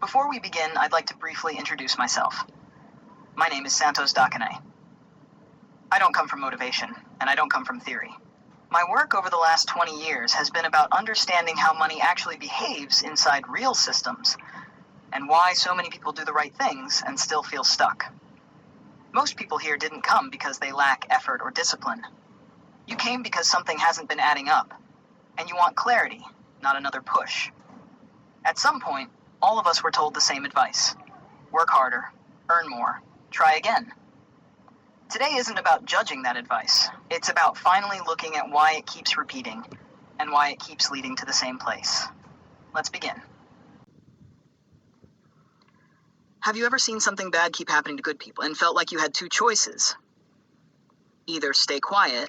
Before we begin, I'd like to briefly introduce myself. My name is Santos Dakane. I don't come from motivation, and I don't come from theory. My work over the last 20 years has been about understanding how money actually behaves inside real systems, and why so many people do the right things and still feel stuck. Most people here didn't come because they lack effort or discipline. You came because something hasn't been adding up, and you want clarity, not another push. At some point, all of us were told the same advice. Work harder, earn more, try again. Today isn't about judging that advice. It's about finally looking at why it keeps repeating and why it keeps leading to the same place. Let's begin. Have you ever seen something bad keep happening to good people and felt like you had two choices? Either stay quiet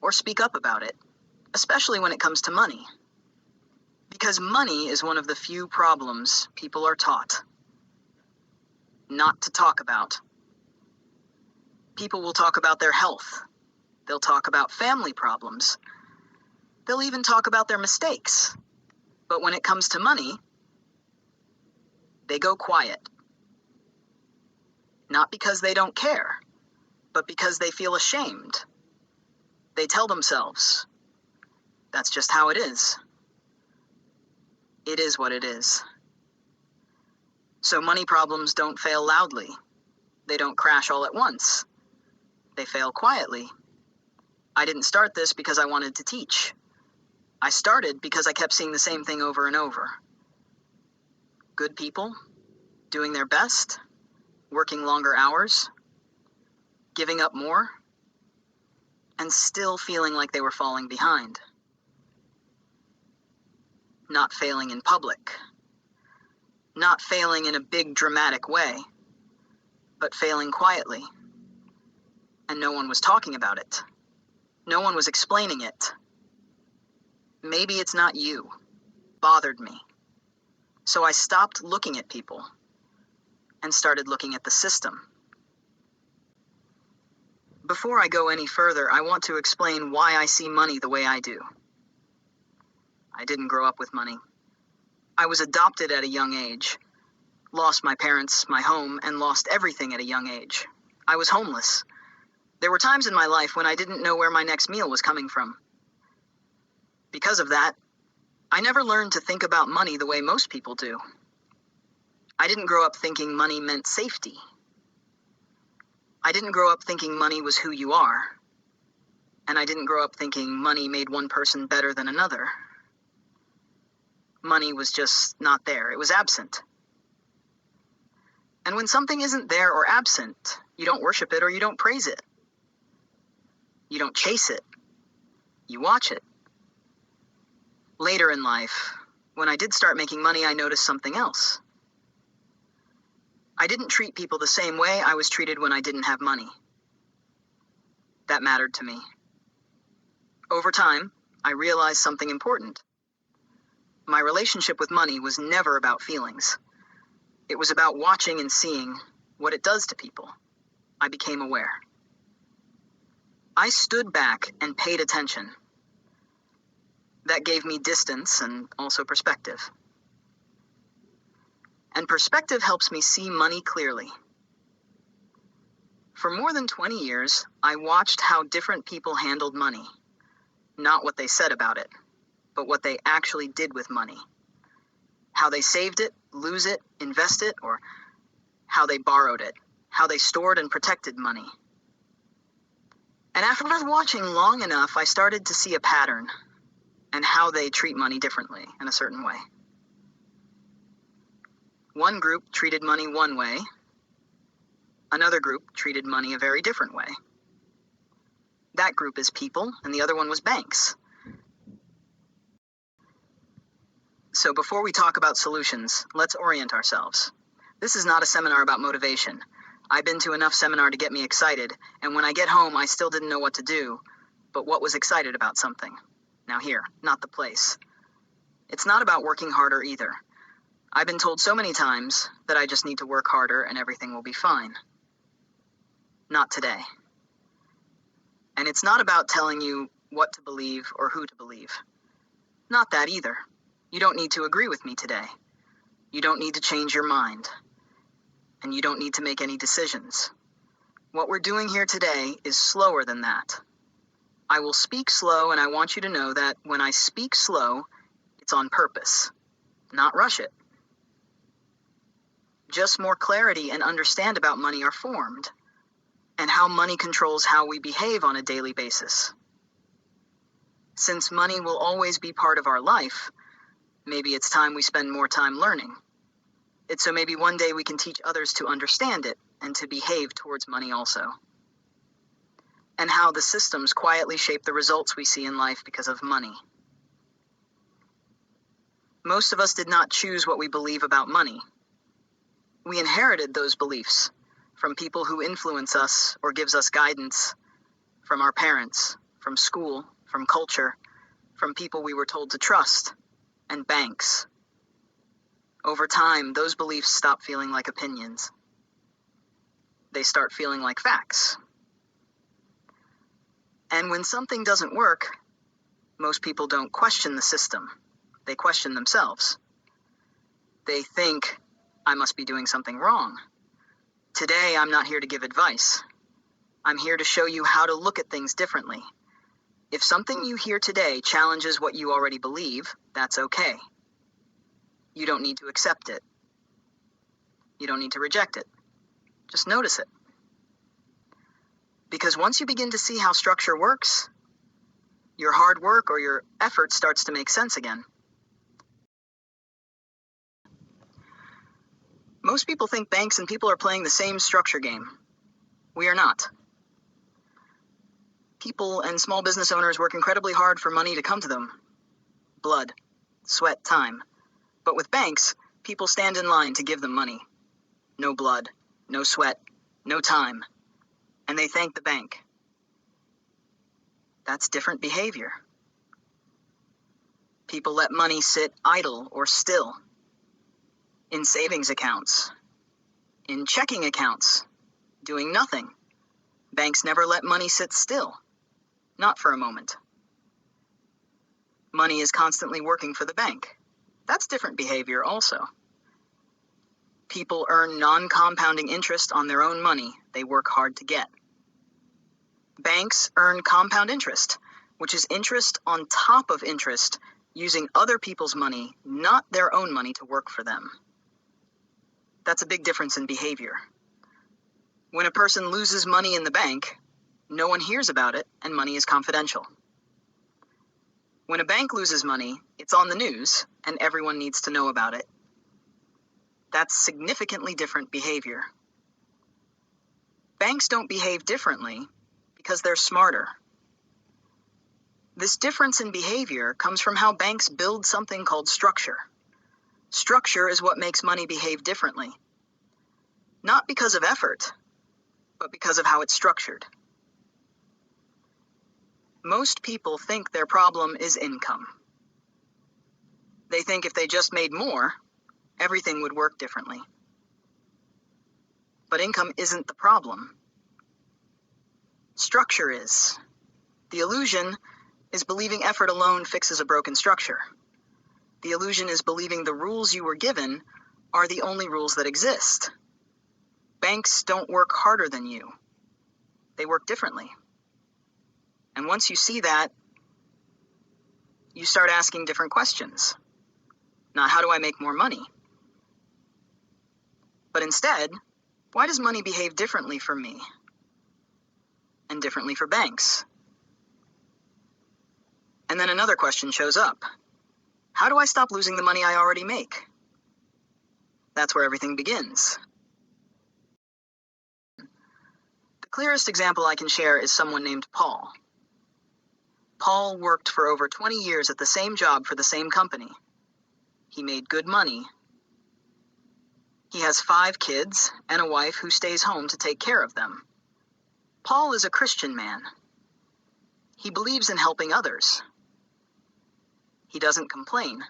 or speak up about it, especially when it comes to money. Because money is one of the few problems people are taught not to talk about. People will talk about their health. They'll talk about family problems. They'll even talk about their mistakes. But when it comes to money, they go quiet. Not because they don't care, but because they feel ashamed. They tell themselves, that's just how it is. It is what it is. So money problems don't fail loudly. They don't crash all at once. They fail quietly. I didn't start this because I wanted to teach. I started because I kept seeing the same thing over and over. Good people, doing their best, working longer hours, giving up more, and still feeling like they were falling behind. Not failing in public. Not failing in a big dramatic way, but failing quietly. And no one was talking about it. No one was explaining it. Maybe it's not you. Bothered me. So I stopped looking at people and started looking at the system. Before I go any further, I want to explain why I see money the way I do. I didn't grow up with money. I was adopted at a young age, lost my parents, my home, and lost everything at a young age. I was homeless. There were times in my life when I didn't know where my next meal was coming from. Because of that, I never learned to think about money the way most people do. I didn't grow up thinking money meant safety. I didn't grow up thinking money was who you are. And I didn't grow up thinking money made one person better than another. Money was just not there. It was absent. And when something isn't there or absent, you don't worship it or you don't praise it. You don't chase it. You watch it. Later in life, when I did start making money, I noticed something else. I didn't treat people the same way I was treated when I didn't have money. That mattered to me. Over time, I realized something important. My relationship with money was never about feelings. It was about watching and seeing what it does to people. I became aware. I stood back and paid attention. That gave me distance and also perspective. And perspective helps me see money clearly. For more than 20 years, I watched how different people handled money. Not what they said about it, but what they actually did with money. How they saved it, lose it, invest it, or how they borrowed it, how they stored and protected money. And after watching long enough, I started to see a pattern and how they treat money differently in a certain way. One group treated money one way. Another group treated money a very different way. That group is people, and the other one was banks. So before we talk about solutions, let's orient ourselves. This is not a seminar about motivation. I've been to enough seminar to get me excited, and when I get home, I still didn't know what to do, but what was excited about something. Now here, not the place. It's not about working harder either. I've been told so many times that I just need to work harder and everything will be fine. Not today. And it's not about telling you what to believe or who to believe. Not that either. You don't need to agree with me today. You don't need to change your mind. And you don't need to make any decisions. What we're doing here today is slower than that. I will speak slow, and I want you to know that when I speak slow, it's on purpose. Not rush it. Just more clarity and understand about money are formed, and how money controls how we behave on a daily basis. Since money will always be part of our life, maybe it's time we spend more time learning. It's so maybe one day we can teach others to understand it and to behave towards money also. And how the systems quietly shape the results we see in life because of money. Most of us did not choose what we believe about money. We inherited those beliefs from people who influence us or gives us guidance, from our parents, from school, from culture, from people we were told to trust, and banks. Over time, those beliefs stop feeling like opinions. They start feeling like facts. And when something doesn't work, most people don't question the system. They question themselves. They think, I must be doing something wrong. Today, I'm not here to give advice. I'm here to show you how to look at things differently. If something you hear today challenges what you already believe, that's okay. You don't need to accept it. You don't need to reject it. Just notice it. Because once you begin to see how structure works, your hard work or your effort starts to make sense again. Most people think banks and people are playing the same structure game. We are not. People and small business owners work incredibly hard for money to come to them. Blood, sweat, time. But with banks, people stand in line to give them money. No blood, no sweat, no time. And they thank the bank. That's different behavior. People let money sit idle or still. In savings accounts. In checking accounts. Doing nothing. Banks never let money sit still. Not for a moment. Money is constantly working for the bank. That's different behavior also. People earn non-compounding interest on their own money they work hard to get. Banks earn compound interest, which is interest on top of interest, using other people's money, not their own money, to work for them. That's a big difference in behavior. When a person loses money in the bank, no one hears about it, and money is confidential. When a bank loses money, it's on the news, and everyone needs to know about it. That's significantly different behavior. Banks don't behave differently because they're smarter. This difference in behavior comes from how banks build something called structure. Structure is what makes money behave differently. Not because of effort, but because of how it's structured. Most people think their problem is income. They think if they just made more, everything would work differently. But income isn't the problem. Structure is. The illusion is believing effort alone fixes a broken structure. The illusion is believing the rules you were given are the only rules that exist. Banks don't work harder than you. They work differently. And once you see that, you start asking different questions. Not how do I make more money? But instead, why does money behave differently for me? And differently for banks? And then another question shows up. How do I stop losing the money I already make? That's where everything begins. The clearest example I can share is someone named Paul. Paul worked for over 20 years at the same job for the same company. He made good money. He has 5 kids and a wife who stays home to take care of them. Paul is a Christian man. He believes in helping others. He doesn't complain.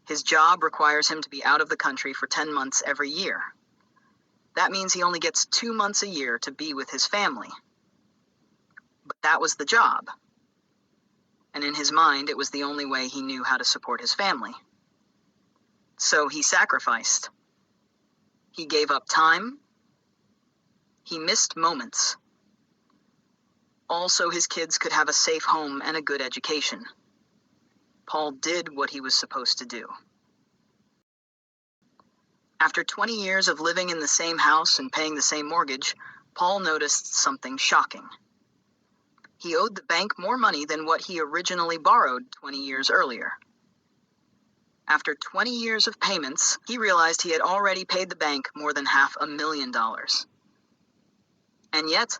His job requires him to be out of the country for 10 months every year. That means he only gets 2 months a year to be with his family. But that was the job. and in his mind it was the only way he knew how to support his family. So he sacrificed. He gave up time. He missed moments. All so his kids could have a safe home and a good education. Paul did what he was supposed to do. After 20 years of living in the same house and paying the same mortgage, Paul noticed something shocking. He owed the bank more money than what he originally borrowed 20 years earlier. After 20 years of payments, he realized he had already paid the bank more than $500,000. And yet,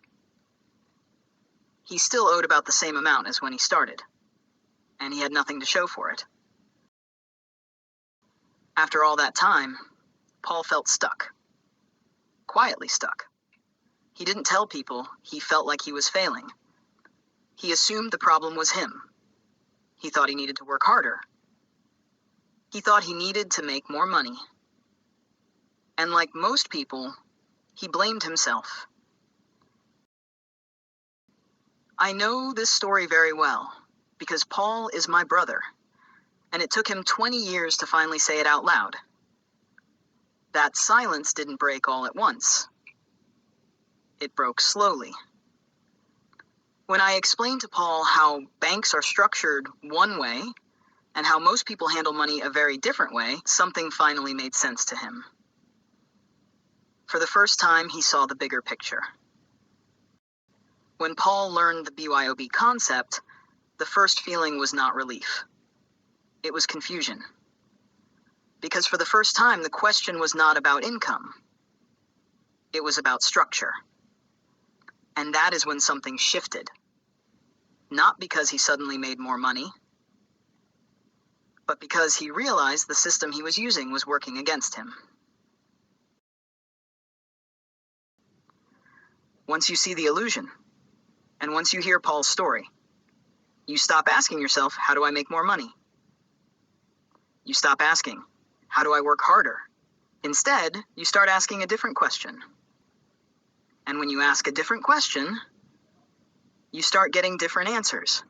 he still owed about the same amount as when he started, and he had nothing to show for it. After all that time, Paul felt stuck. Quietly stuck. He didn't tell people he felt like he was failing. He assumed the problem was him. He thought he needed to work harder. He thought he needed to make more money. And like most people, he blamed himself. I know this story very well because Paul is my brother, and it took him 20 years to finally say it out loud. That silence didn't break all at once. It broke slowly. When I explained to Paul how banks are structured one way and how most people handle money a very different way, something finally made sense to him. For the first time, he saw the bigger picture. When Paul learned the BYOB concept, the first feeling was not relief. It was confusion. Because for the first time, the question was not about income. It was about structure. And that is when something shifted. Not because he suddenly made more money, but because he realized the system he was using was working against him. Once you see the illusion, and once you hear Paul's story, you stop asking yourself, how do I make more money? You stop asking, how do I work harder? Instead, you start asking a different question. And when you ask a different question, you start getting different answers.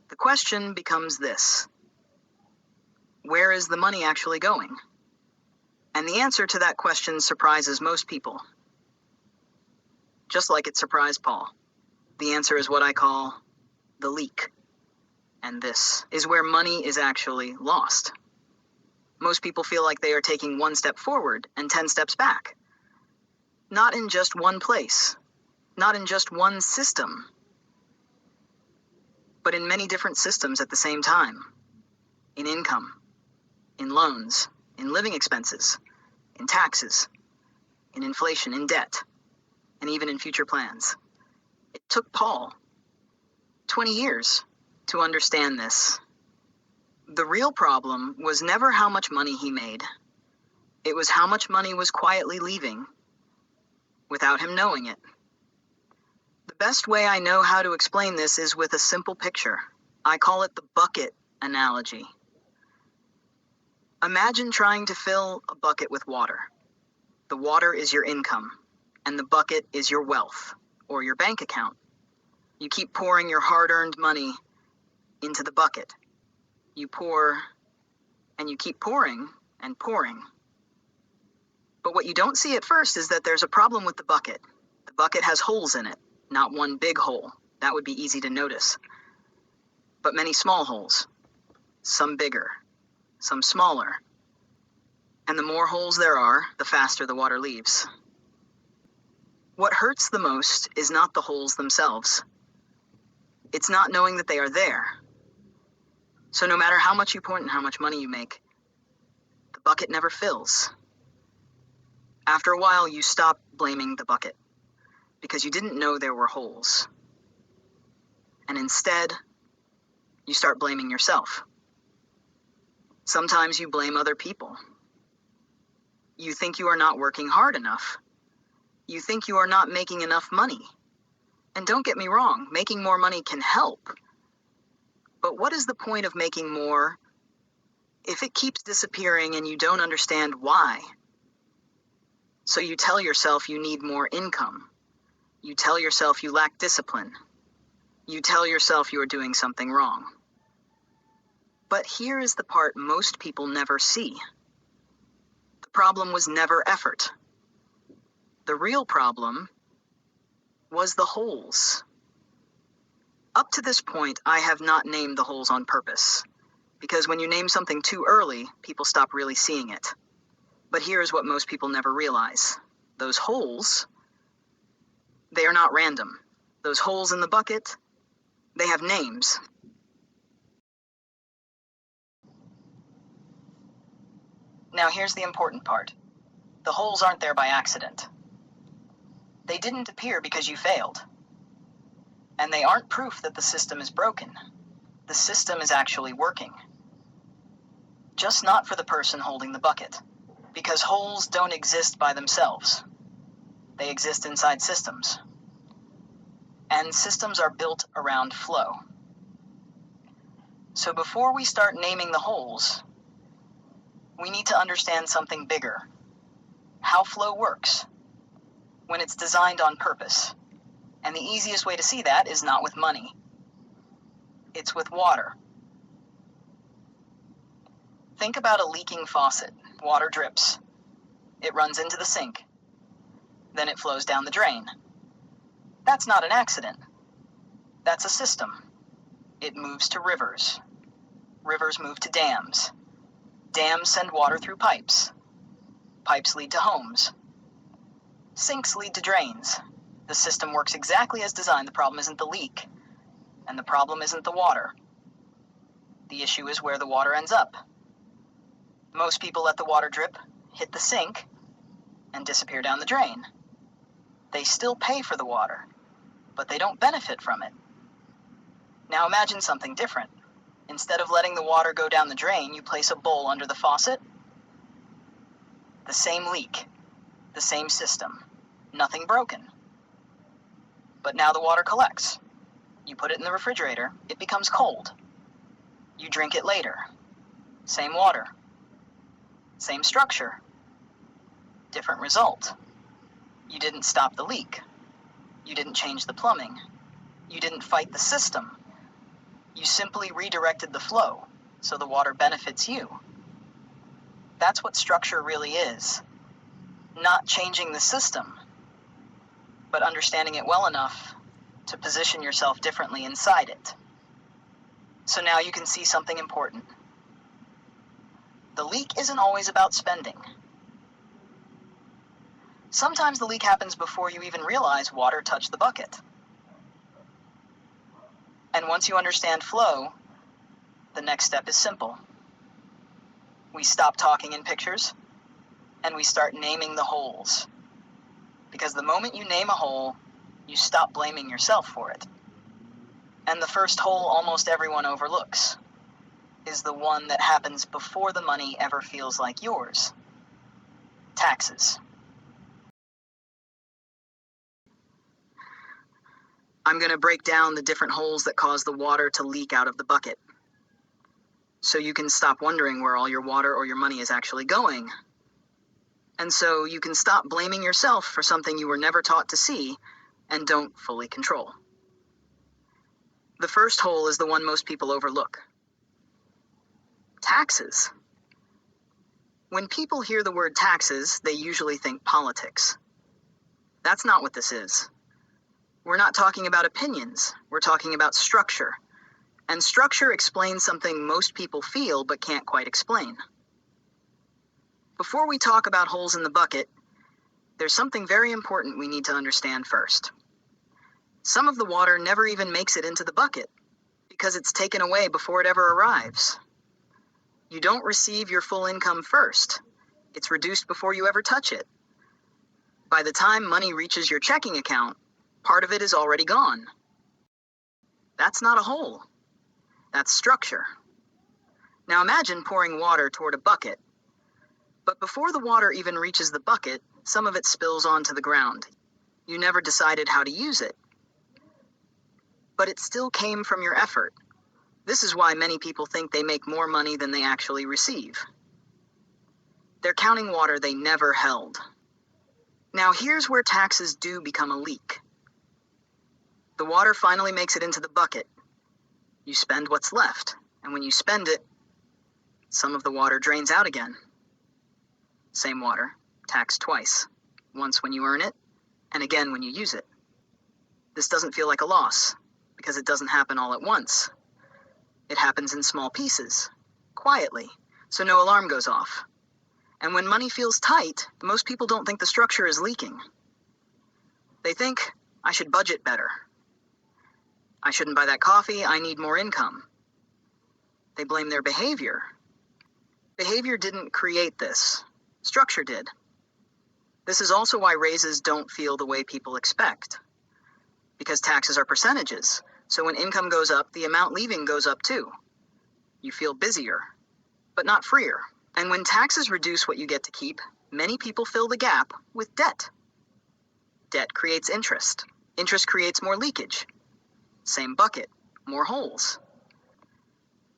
The question becomes this: where is the money actually going? And the answer to that question surprises most people. Just like it surprised Paul. The answer is what I call the leak. And this is where money is actually lost. Most people feel like they are taking one step forward and 10 steps back. Not in just one place, not in just one system, but in many different systems at the same time. In income, in loans, in living expenses, in taxes, in inflation, in debt, and even in future plans. It took Paul 20 years to understand this. The real problem was never how much money he made. It was how much money was quietly leaving without him knowing it. The best way I know how to explain this is with a simple picture. I call it the bucket analogy. Imagine trying to fill a bucket with water. The water is your income, and the bucket is your wealth, or your bank account. You keep pouring your hard-earned money into the bucket. You pour, and you keep pouring and pouring. But what you don't see at first is that there's a problem with the bucket. The bucket has holes in it, not one big hole. That would be easy to notice. But many small holes. Some bigger, some smaller. And the more holes there are, the faster the water leaves. What hurts the most is not the holes themselves. It's not knowing that they are there. So no matter how much you pour and how much money you make, the bucket never fills. After a while, you stop blaming the bucket because you didn't know there were holes. And instead, you start blaming yourself. Sometimes you blame other people. You think you are not working hard enough. You think you are not making enough money. And don't get me wrong, making more money can help. But what is the point of making more if it keeps disappearing and you don't understand why? So you tell yourself you need more income. You tell yourself you lack discipline. You tell yourself you are doing something wrong. But here is the part most people never see. The problem was never effort. The real problem was the holes. Up to this point, I have not named the holes on purpose, because when you name something too early, people stop really seeing it. But here's what most people never realize. Those holes, they are not random. Those holes in the bucket, they have names. Now here's the important part. The holes aren't there by accident. They didn't appear because you failed. And they aren't proof that the system is broken. The system is actually working. Just not for the person holding the bucket. Because holes don't exist by themselves. They exist inside systems. And systems are built around flow. So before we start naming the holes, we need to understand something bigger. How flow works when it's designed on purpose. And the easiest way to see that is not with money. It's with water. Think about a leaking faucet. Water drips. It runs into the sink. Then it flows down the drain. That's not an accident. That's a system. It moves to rivers. Rivers move to dams. Dams send water through pipes. Pipes lead to homes. Sinks lead to drains. The system works exactly as designed. The problem isn't the leak, and the problem isn't the water. The issue is where the water ends up. Most people let the water drip, hit the sink, and disappear down the drain. They still pay for the water, but they don't benefit from it. Now imagine something different. Instead of letting the water go down the drain, you place a bowl under the faucet. The same leak, the same system, nothing broken. But now the water collects. You put it in the refrigerator, it becomes cold. You drink it later. Same water. Same structure. Different result. You didn't stop the leak. You didn't change the plumbing. You didn't fight the system. You simply redirected the flow, so the water benefits you. That's what structure really is. Not changing the system, but understanding it well enough to position yourself differently inside it. So now you can see something important. The leak isn't always about spending. Sometimes the leak happens before you even realize water touched the bucket. And once you understand flow, the next step is simple. We stop talking in pictures, and we start naming the holes. Because the moment you name a hole, you stop blaming yourself for it. And the first hole almost everyone overlooks is the one that happens before the money ever feels like yours. Taxes. I'm going to break down the different holes that cause the water to leak out of the bucket, so you can stop wondering where all your water or your money is actually going. And so you can stop blaming yourself for something you were never taught to see and don't fully control. The first hole is the one most people overlook. Taxes. When people hear the word taxes, they usually think politics. That's not what this is. We're not talking about opinions. We're talking about structure. And structure explains something most people feel but can't quite explain. Before we talk about holes in the bucket, there's something very important we need to understand first. Some of the water never even makes it into the bucket because it's taken away before it ever arrives. You don't receive your full income first. It's reduced before you ever touch it. By the time money reaches your checking account, part of it is already gone. That's not a hole. That's structure. Now imagine pouring water toward a bucket. But before the water even reaches the bucket, some of it spills onto the ground. You never decided how to use it. But it still came from your effort. This is why many people think they make more money than they actually receive. They're counting water they never held. Now here's where taxes do become a leak. The water finally makes it into the bucket. You spend what's left, and when you spend it, some of the water drains out again. Same water, taxed twice. Once when you earn it, and again when you use it. This doesn't feel like a loss, because it doesn't happen all at once. It happens in small pieces, quietly, so no alarm goes off. And when money feels tight, most people don't think the structure is leaking. They think, I should budget better. I shouldn't buy that coffee, I need more income. They blame their behavior. Behavior didn't create this. Structure did. This is also why raises don't feel the way people expect. Because taxes are percentages, so when income goes up, the amount leaving goes up too. You feel busier, but not freer. And when taxes reduce what you get to keep, many people fill the gap with debt. Debt creates interest. Interest creates more leakage. Same bucket, more holes.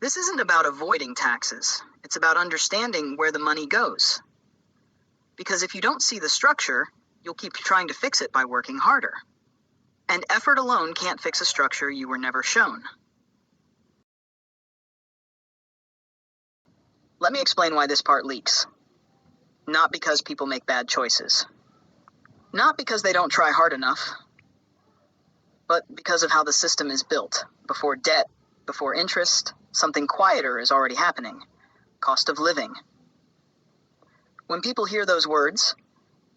This isn't about avoiding taxes. It's about understanding where the money goes. Because if you don't see the structure, you'll keep trying to fix it by working harder. And effort alone can't fix a structure you were never shown. Let me explain why this part leaks. Not because people make bad choices. Not because they don't try hard enough. But because of how the system is built. Before debt, before interest, something quieter is already happening. Cost of living. When people hear those words,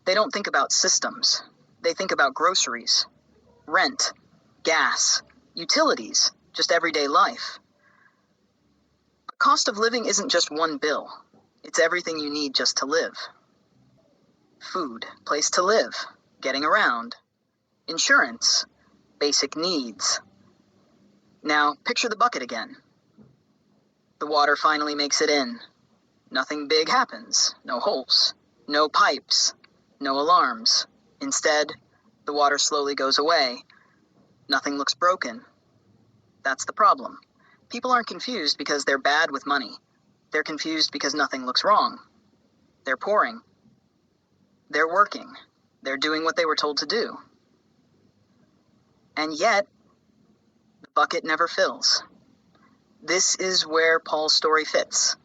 they don't think about systems. They think about groceries, rent, gas, utilities, just everyday life. But cost of living isn't just one bill. It's everything you need just to live. Food, place to live, getting around, insurance, basic needs. Now, picture the bucket again. The water finally makes it in. Nothing big happens. No holes. No pipes. No alarms. Instead, the water slowly goes away. Nothing looks broken. That's the problem. People aren't confused because they're bad with money. They're confused because nothing looks wrong. They're pouring. They're working. They're doing what they were told to do. And yet, the bucket never fills. This is where Paul's story fits.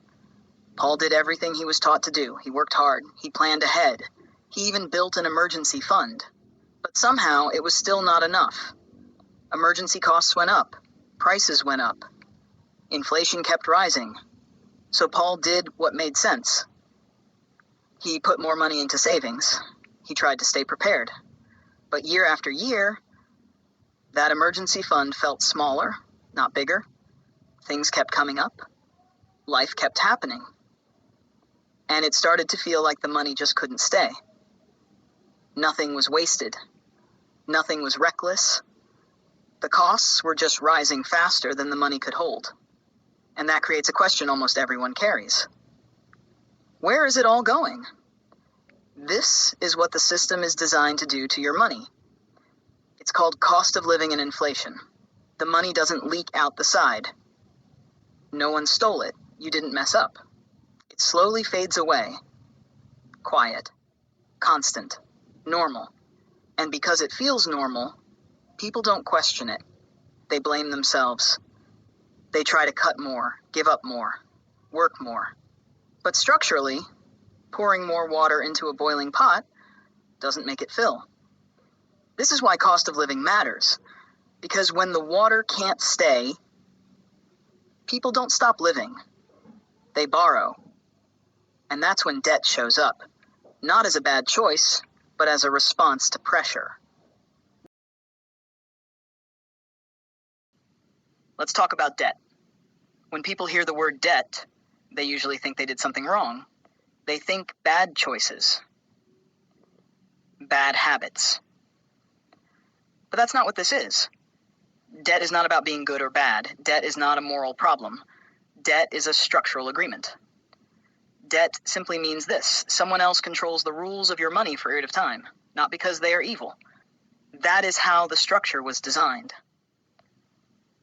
Paul did everything he was taught to do. He worked hard. He planned ahead. He even built an emergency fund. But somehow it was still not enough. Emergency costs went up. Prices went up. Inflation kept rising. So Paul did what made sense. He put more money into savings. He tried to stay prepared. But year after year, that emergency fund felt smaller, not bigger. Things kept coming up. Life kept happening. And it started to feel like the money just couldn't stay. Nothing was wasted. Nothing was reckless. The costs were just rising faster than the money could hold. And that creates a question almost everyone carries. Where is it all going? This is what the system is designed to do to your money. It's called cost of living and inflation. The money doesn't leak out the side. No one stole it. You didn't mess up. It slowly fades away. Quiet. Constant. Normal. And because it feels normal, people don't question it. They blame themselves. They try to cut more, give up more, work more. But structurally, pouring more water into a boiling pot doesn't make it fill. This is why cost of living matters. Because when the water can't stay, people don't stop living. They borrow. And that's when debt shows up. Not as a bad choice, but as a response to pressure. Let's talk about debt. When people hear the word debt, they usually think they did something wrong. They think bad choices, bad habits. But that's not what this is. Debt is not about being good or bad. Debt is not a moral problem. Debt is a structural agreement. Debt simply means this: someone else controls the rules of your money for a period of time, not because they are evil. That is how the structure was designed.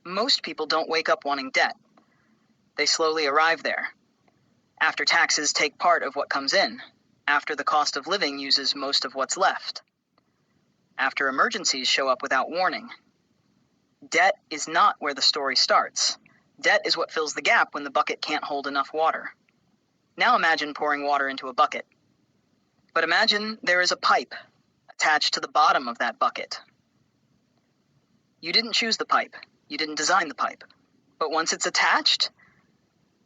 Most people don't wake up wanting debt. They slowly arrive there. After taxes take part of what comes in. After the cost of living uses most of what's left. After emergencies show up without warning. Debt is not where the story starts. Debt is what fills the gap when the bucket can't hold enough water. Now imagine pouring water into a bucket. But imagine there is a pipe attached to the bottom of that bucket. You didn't choose the pipe. You didn't design the pipe. But once it's attached,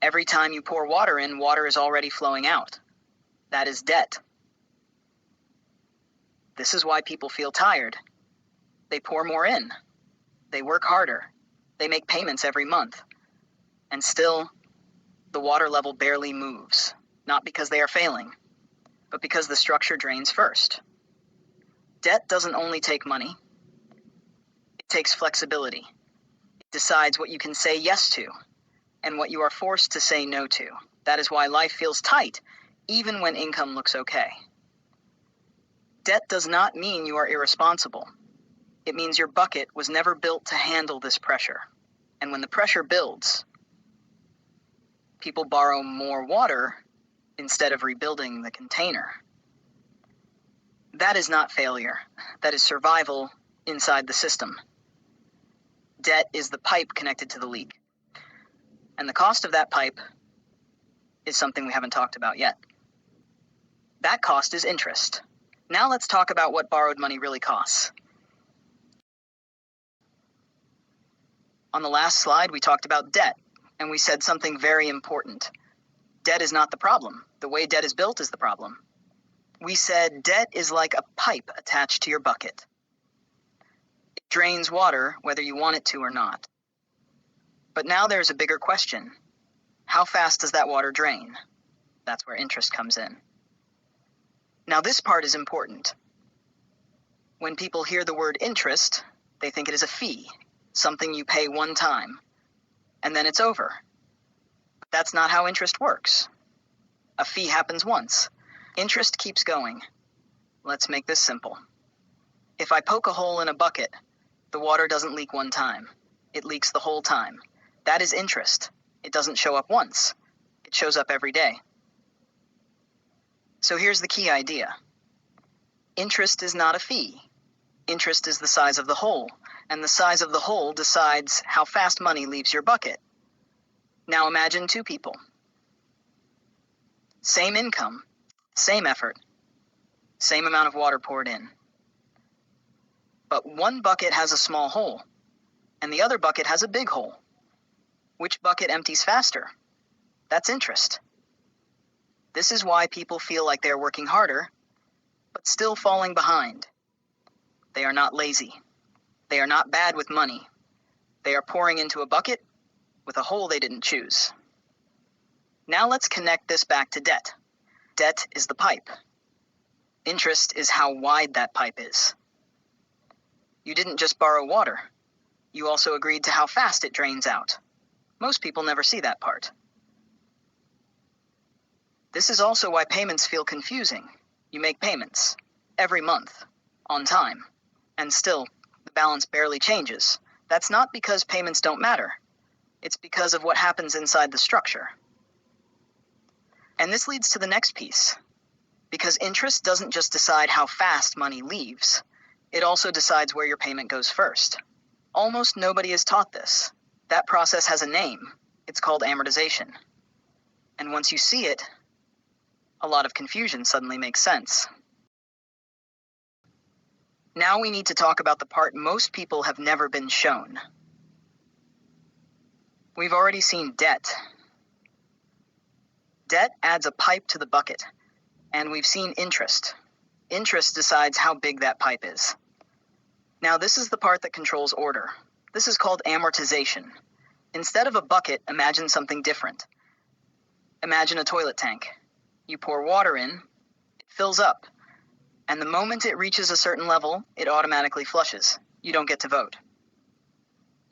every time you pour water in, water is already flowing out. That is debt. This is why people feel tired. They pour more in. They work harder. They make payments every month. And still, the water level barely moves. Not because they are failing, but because the structure drains first. Debt doesn't only take money. It takes flexibility. It decides what you can say yes to and what you are forced to say no to. That is why life feels tight, even when income looks okay. Debt does not mean you are irresponsible. It means your bucket was never built to handle this pressure. And when the pressure builds, people borrow more water instead of rebuilding the container. That is not failure. That is survival inside the system. Debt is the pipe connected to the leak. And the cost of that pipe is something we haven't talked about yet. That cost is interest. Now let's talk about what borrowed money really costs. On the last slide, we talked about debt, and we said something very important. Debt is not the problem. The way debt is built is the problem. We said debt is like a pipe attached to your bucket. It drains water whether you want it to or not. But now there's a bigger question. How fast does that water drain? That's where interest comes in. Now this part is important. When people hear the word interest, they think it is a fee, something you pay one time, and then it's over. But that's not how interest works. A fee happens once. Interest keeps going. Let's make this simple. If I poke a hole in a bucket, the water doesn't leak one time. It leaks the whole time. That is interest. It doesn't show up once. It shows up every day. So here's the key idea. Interest is not a fee. Interest is the size of the hole, and the size of the hole decides how fast money leaves your bucket. Now imagine two people. Same income, same effort, same amount of water poured in. But one bucket has a small hole, and the other bucket has a big hole. Which bucket empties faster? That's interest. This is why people feel like they're working harder, but still falling behind. They are not lazy. They are not bad with money. They are pouring into a bucket with a hole they didn't choose. Now let's connect this back to debt. Debt is the pipe. Interest is how wide that pipe is. You didn't just borrow water. You also agreed to how fast it drains out. Most people never see that part. This is also why payments feel confusing. You make payments every month, on time, and still the balance barely changes. That's not because payments don't matter. It's because of what happens inside the structure. And this leads to the next piece. Because interest doesn't just decide how fast money leaves, it also decides where your payment goes first. Almost nobody is taught this. That process has a name. It's called amortization. And once you see it, a lot of confusion suddenly makes sense. Now we need to talk about the part most people have never been shown. We've already seen debt. Debt adds a pipe to the bucket, and we've seen interest. Interest decides how big that pipe is. Now this is the part that controls order. This is called amortization. Instead of a bucket, imagine something different. Imagine a toilet tank. You pour water in, it fills up, and the moment it reaches a certain level, it automatically flushes. You don't get to vote.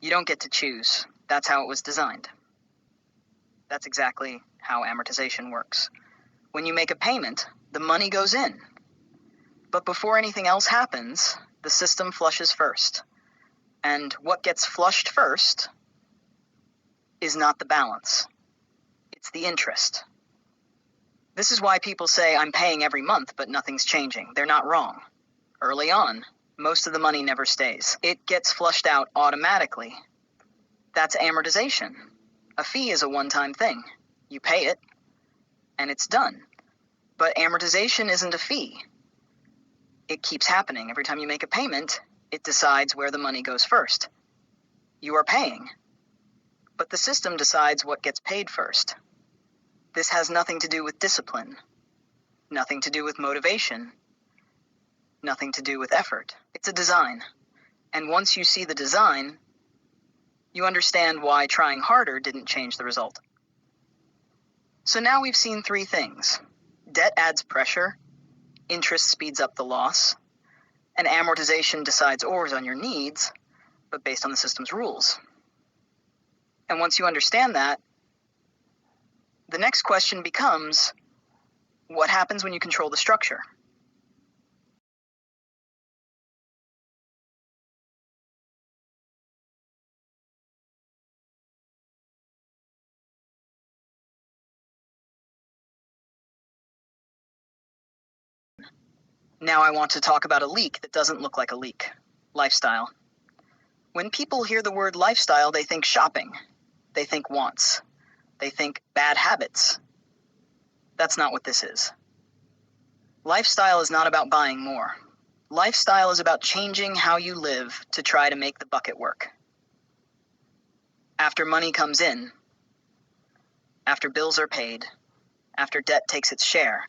You don't get to choose. That's how it was designed. That's exactly how amortization works. When you make a payment, the money goes in. But before anything else happens, the system flushes first. And what gets flushed first is not the balance. It's the interest. This is why people say, I'm paying every month, but nothing's changing. They're not wrong. Early on, Most of the money never stays. It gets flushed out automatically. That's amortization. A fee is a one-time thing. You pay it, and it's done. But amortization isn't a fee. It keeps happening. Every time you make a payment, it decides where the money goes first. You are paying, but the system decides what gets paid first. This has nothing to do with discipline, nothing to do with motivation, nothing to do with effort. It's a design. And once you see the design, you understand why trying harder didn't change the result. So now we've seen three things. Debt adds pressure, interest speeds up the loss, and amortization decides always on your needs, but based on the system's rules. And once you understand that, the next question becomes, what happens when you control the structure? Now I want to talk about a leak that doesn't look like a leak. Lifestyle. When people hear the word lifestyle, they think shopping. They think wants. They think bad habits. That's not what this is. Lifestyle is not about buying more. Lifestyle is about changing how you live to try to make the bucket work. After money comes in, after bills are paid, after debt takes its share,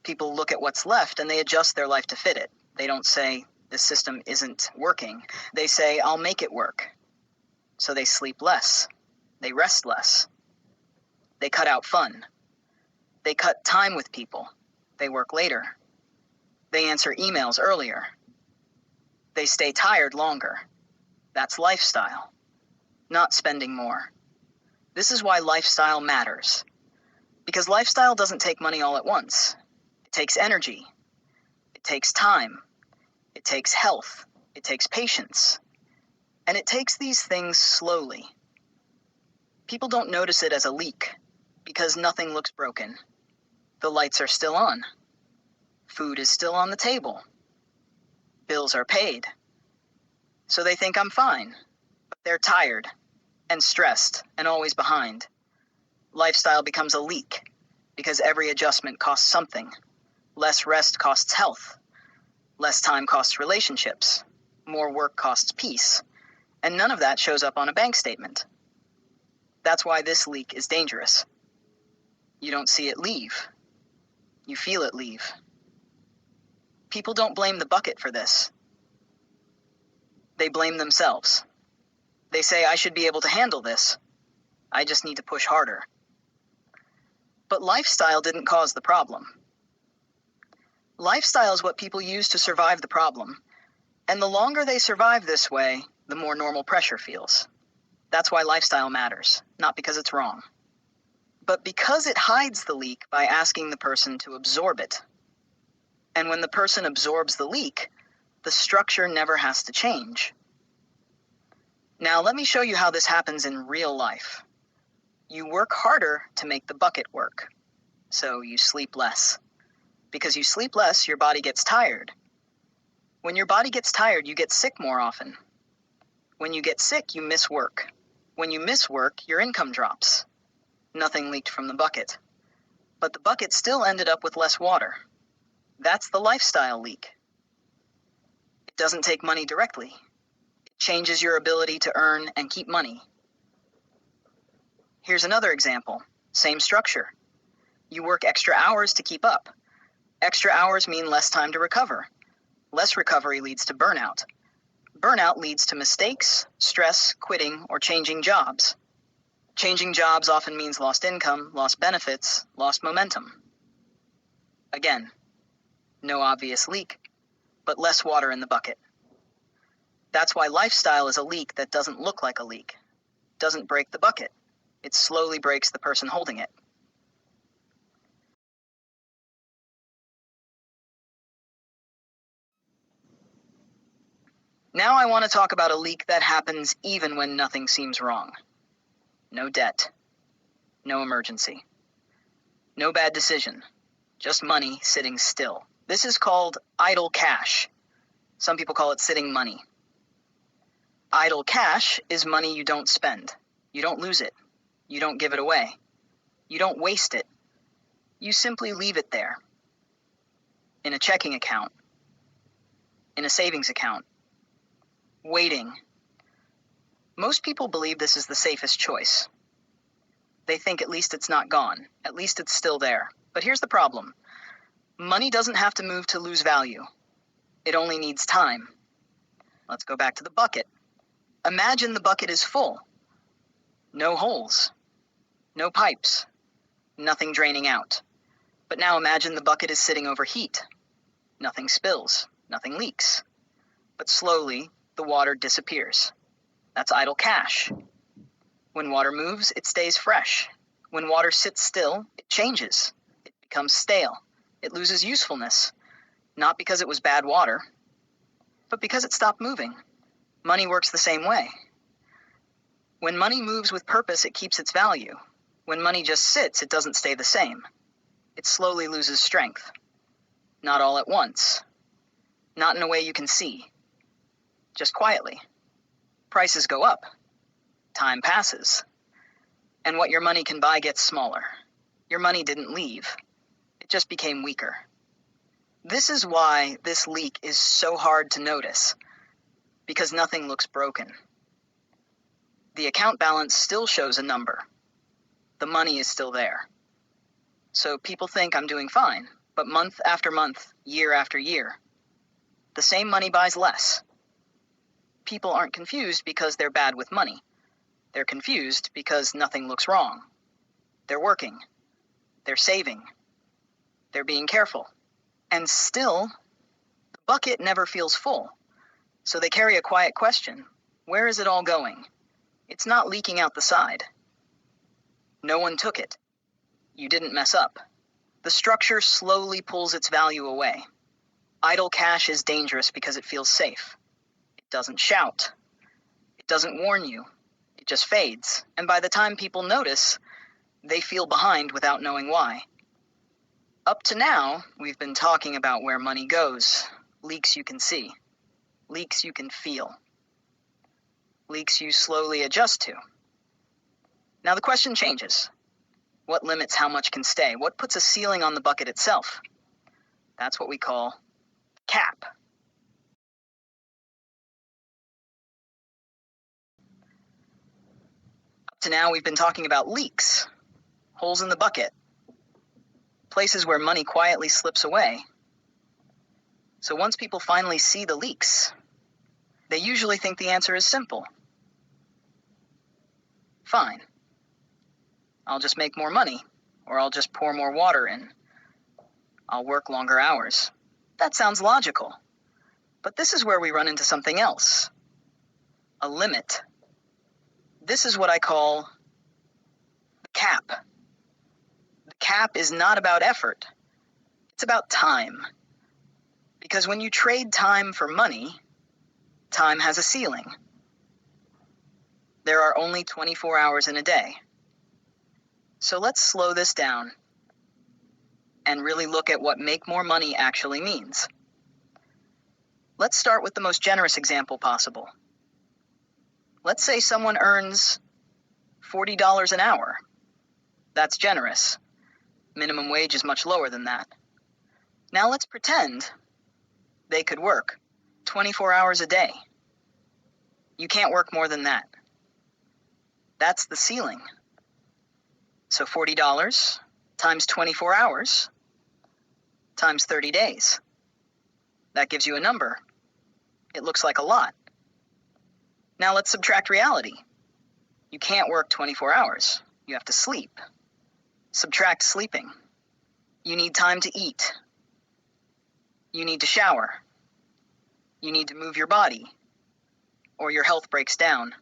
people look at what's left and they adjust their life to fit it. They don't say, this system isn't working. They say, I'll make it work. So they sleep less. They rest less. They cut out fun. They cut time with people. They work later. They answer emails earlier. They stay tired longer. That's lifestyle, not spending more. This is why lifestyle matters. Because lifestyle doesn't take money all at once. It takes energy. It takes time. It takes health. It takes patience. And it takes these things slowly. People don't notice it as a leak because nothing looks broken. The lights are still on. Food is still on the table. Bills are paid. So they think I'm fine, but they're tired and stressed and always behind. Lifestyle becomes a leak because every adjustment costs something. Less rest costs health. Less time costs relationships. More work costs peace. And none of that shows up on a bank statement. That's why this leak is dangerous. You don't see it leave. You feel it leave. People don't blame the bucket for this. They blame themselves. They say, I should be able to handle this. I just need to push harder. But lifestyle didn't cause the problem. Lifestyle is what people use to survive the problem. And the longer they survive this way, the more normal pressure feels. That's why lifestyle matters, not because it's wrong, but because it hides the leak by asking the person to absorb it. And when the person absorbs the leak, the structure never has to change. Now, let me show you how this happens in real life. You work harder to make the bucket work, so you sleep less. Because you sleep less, your body gets tired. When your body gets tired, you get sick more often. When you get sick, you miss work. When you miss work, your income drops. Nothing leaked from the bucket. But the bucket still ended up with less water. That's the lifestyle leak. It doesn't take money directly. It changes your ability to earn and keep money. Here's another example. Same structure. You work extra hours to keep up. Extra hours mean less time to recover. Less recovery leads to burnout. Burnout leads to mistakes, stress, quitting, or changing jobs. Changing jobs often means lost income, lost benefits, lost momentum. Again, no obvious leak, but less water in the bucket. That's why lifestyle is a leak that doesn't look like a leak. Doesn't break the bucket. It slowly breaks the person holding it. Now I want to talk about a leak that happens even when nothing seems wrong. No debt. No emergency. No bad decision. Just money sitting still. This is called idle cash. Some people call it sitting money. Idle cash is money you don't spend. You don't lose it. You don't give it away. You don't waste it. You simply leave it there. In a checking account. In a savings account. Waiting. Most people believe this is the safest choice. They think at least it's not gone. At least it's still there. But here's the problem. Money doesn't have to move to lose value. It only needs time. Let's go back to the bucket. Imagine the bucket is full. No holes. No pipes. Nothing draining out. But now imagine the bucket is sitting over heat. Nothing spills. Nothing leaks. But slowly, the water disappears. That's idle cash. When water moves, it stays fresh. When water sits still, it changes. It becomes stale. It loses usefulness. Not because it was bad water, but because it stopped moving. Money works the same way. When money moves with purpose, it keeps its value. When money just sits, it doesn't stay the same. It slowly loses strength. Not all at once. Not in a way you can see. Just quietly. Prices go up. Time passes. And what your money can buy gets smaller. Your money didn't leave. It just became weaker. This is why this leak is so hard to notice, because nothing looks broken. The account balance still shows a number. The money is still there. So people think I'm doing fine, but month after month, year after year, the same money buys less. People aren't confused because they're bad with money. They're confused because nothing looks wrong. They're working. They're saving. They're being careful. And still, the bucket never feels full. So they carry a quiet question. Where is it all going? It's not leaking out the side. No one took it. You didn't mess up. The structure slowly pulls its value away. Idle cash is dangerous because it feels safe. It doesn't shout. It doesn't warn you. It just fades. And by the time people notice, they feel behind without knowing why. Up to now, we've been talking about where money goes. Leaks you can see. Leaks you can feel. Leaks you slowly adjust to. Now the question changes. What limits how much can stay? What puts a ceiling on the bucket itself? That's what we call cap. Up to now, we've been talking about leaks, holes in the bucket, places where money quietly slips away. So once people finally see the leaks, they usually think the answer is simple. Fine. I'll just make more money, or I'll just pour more water in. I'll work longer hours. That sounds logical. But this is where we run into something else. A limit. This is what I call the cap. The cap is not about effort. It's about time. Because when you trade time for money, time has a ceiling. There are only 24 hours in a day. So let's slow this down and really look at what make more money actually means. Let's start with the most generous example possible. Let's say someone earns $40 an hour. That's generous. Minimum wage is much lower than that. Now let's pretend they could work 24 hours a day. You can't work more than that. That's the ceiling. So $40 times 24 hours times 30 days. That gives you a number. It looks like a lot. Now let's subtract reality. You can't work 24 hours. You have to sleep. Subtract sleeping. You need time to eat. You need to shower. You need to move your body, or your health breaks down.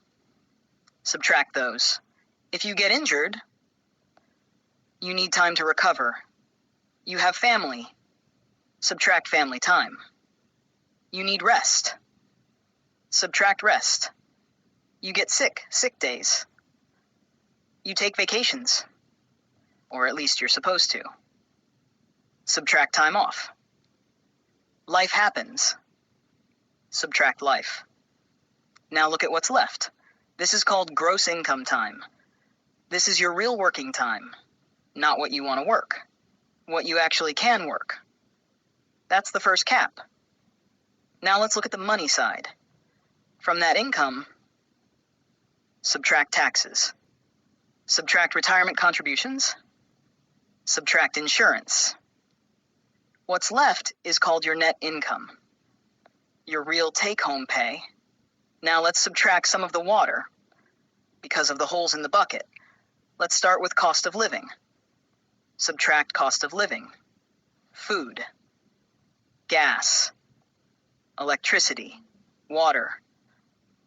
Subtract those. If you get injured, you need time to recover. You have family. Subtract family time. You need rest. Subtract rest. You get sick days. You take vacations, or at least you're supposed to. Subtract time off. Life happens. Subtract life. Now look at what's left. This is called gross income time. This is your real working time, not what you want to work, what you actually can work. That's the first cap. Now let's look at the money side. From that income, subtract taxes, subtract retirement contributions, subtract insurance. What's left is called your net income, your real take-home pay. Now let's subtract some of the water because of the holes in the bucket. Let's start with cost of living. Subtract cost of living, food, gas, electricity, water.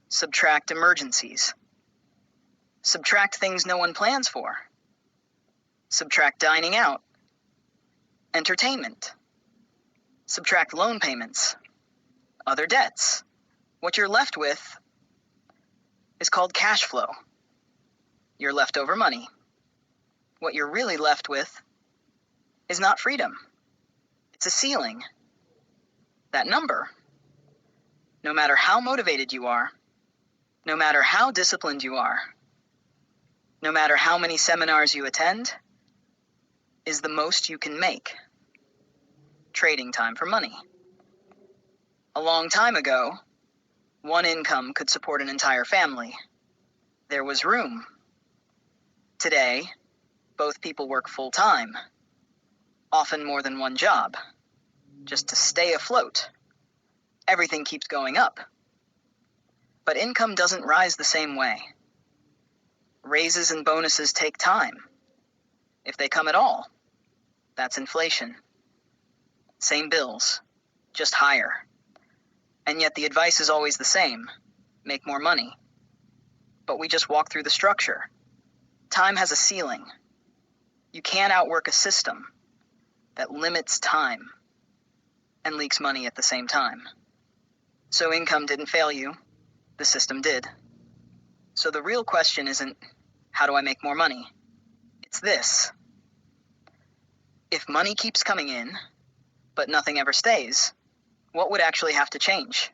Subtract emergencies. Subtract things no one plans for. Subtract dining out, entertainment. Subtract loan payments, other debts. What you're left with is called cash flow, your leftover money. What you're really left with is not freedom. It's a ceiling. That number, no matter how motivated you are, no matter how disciplined you are, no matter how many seminars you attend, is the most you can make. Trading time for money. A long time ago, one income could support an entire family. There was room. Today, both people work full-time, often more than one job, just to stay afloat. Everything keeps going up. But income doesn't rise the same way. Raises and bonuses take time. If they come at all, that's inflation. Same bills, just higher. And yet the advice is always the same: make more money. But we just walk through the structure. Time has a ceiling. You can't outwork a system that limits time and leaks money at the same time. So income didn't fail you, the system did. So the real question isn't, how do I make more money? It's this: if money keeps coming in, but nothing ever stays, what would actually have to change?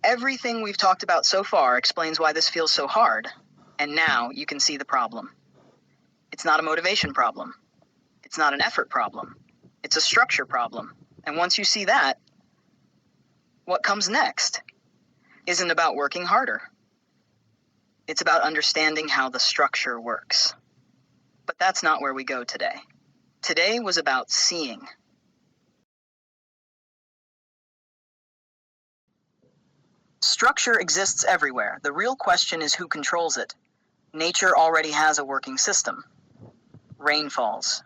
Everything we've talked about so far explains why this feels so hard, and now you can see the problem. It's not a motivation problem. It's not an effort problem. It's a structure problem. And once you see that, what comes next isn't about working harder. It's about understanding how the structure works. But that's not where we go today. Today was about seeing. Structure exists everywhere. The real question is who controls it. Nature already has a working system. Rain falls.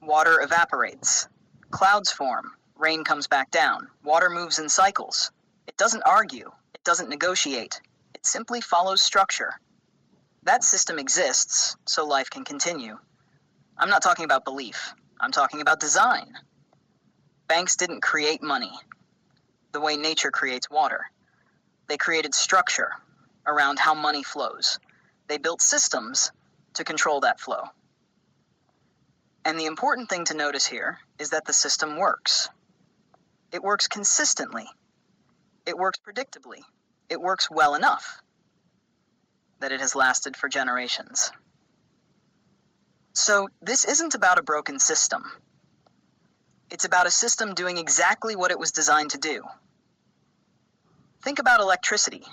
Water evaporates. Clouds form. Rain comes back down. Water moves in cycles. It doesn't argue. It doesn't negotiate. It simply follows structure. That system exists, so life can continue. I'm not talking about belief. I'm talking about design. Banks didn't create money the way nature creates water. They created structure around how money flows. They built systems to control that flow. And the important thing to notice here is that the system works. It works consistently. It works predictably. It works well enough that it has lasted for generations. So this isn't about a broken system. It's about a system doing exactly what it was designed to do. Think about electricity.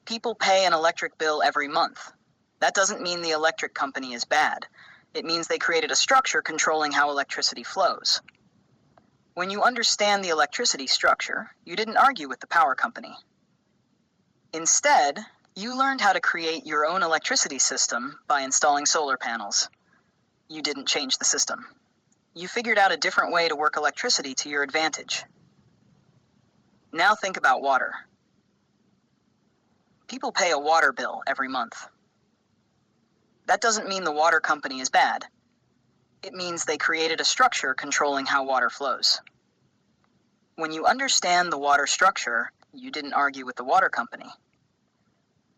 People pay an electric bill every month. That doesn't mean the electric company is bad. It means they created a structure controlling how electricity flows. When you understand the electricity structure, you didn't argue with the power company. Instead, you learned how to create your own electricity system by installing solar panels. You didn't change the system. You figured out a different way to work electricity to your advantage. Now think about water. People pay a water bill every month. That doesn't mean the water company is bad. It means they created a structure controlling how water flows. When you understand the water structure, you didn't argue with the water company.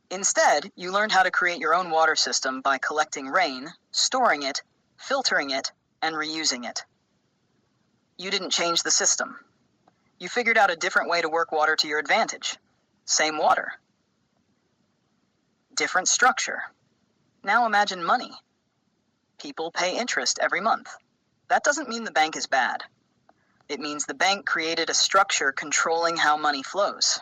Instead, you learned how to create your own water system by collecting rain, storing it, filtering it, and reusing it. You didn't change the system. You figured out a different way to work water to your advantage. Same water. Different structure. Now imagine money. People pay interest every month. That doesn't mean the bank is bad. It means the bank created a structure controlling how money flows.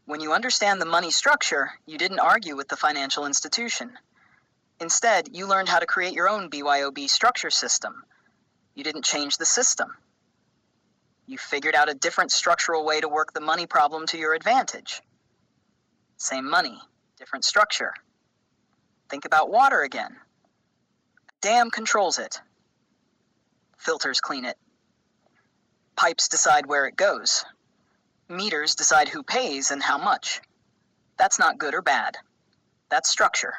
When you understand the money structure, you didn't argue with the financial institution. Instead, you learned how to create your own BYOB structure system. You didn't change the system. You figured out a different structural way to work the money problem to your advantage. Same money, different structure. Think about water again. A dam controls it. Filters clean it. Pipes decide where it goes. Meters decide who pays and how much. That's not good or bad. That's structure.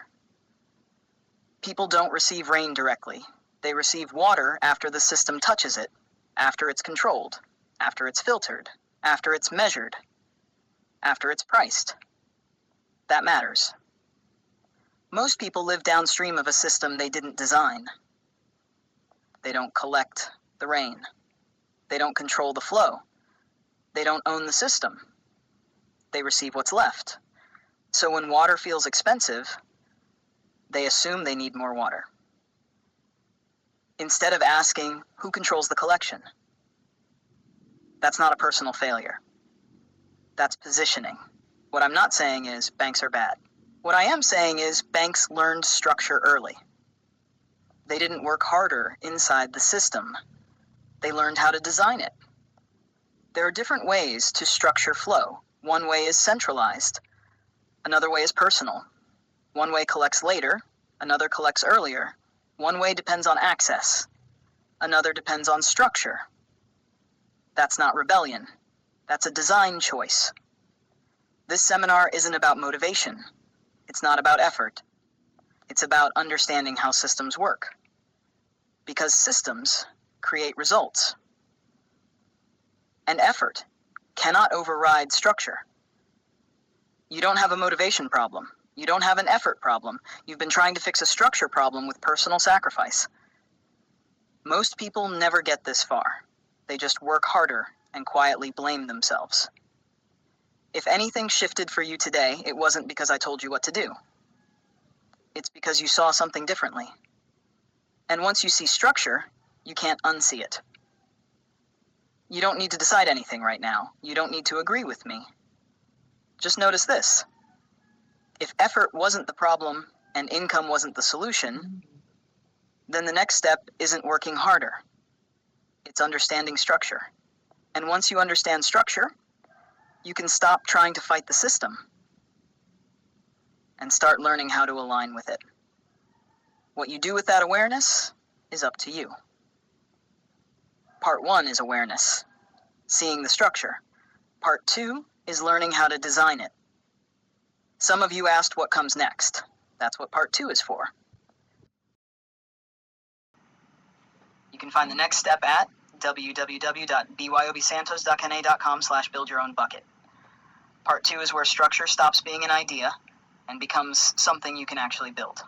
People don't receive rain directly. They receive water after the system touches it, after it's controlled, after it's filtered, after it's measured, after it's priced. That matters. Most people live downstream of a system they didn't design. They don't collect the rain. They don't control the flow. They don't own the system. They receive what's left. So when water feels expensive, they assume they need more water. Instead of asking, who controls the collection? That's not a personal failure. That's positioning. What I'm not saying is banks are bad. What I am saying is banks learned structure early. They didn't work harder inside the system. They learned how to design it. There are different ways to structure flow. One way is centralized. Another way is personal. One way collects later. Another collects earlier. One way depends on access. Another depends on structure. That's not rebellion. That's a design choice. This seminar isn't about motivation. It's not about effort. It's about understanding how systems work. Because systems create results. And effort cannot override structure. You don't have a motivation problem. You don't have an effort problem. You've been trying to fix a structure problem with personal sacrifice. Most people never get this far. They just work harder and quietly blame themselves. If anything shifted for you today, it wasn't because I told you what to do. It's because you saw something differently. And once you see structure, you can't unsee it. You don't need to decide anything right now. You don't need to agree with me. Just notice this. If effort wasn't the problem and income wasn't the solution, then the next step isn't working harder. It's understanding structure. And once you understand structure, you can stop trying to fight the system and start learning how to align with it. What you do with that awareness is up to you. Part 1 is awareness, seeing the structure. Part 2 is learning how to design it. Some of you asked what comes next. That's what Part 2 is for. You can find the next step at www.byobsantos.ca.com/buildyourownbucket. Part 2 is where structure stops being an idea and becomes something you can actually build.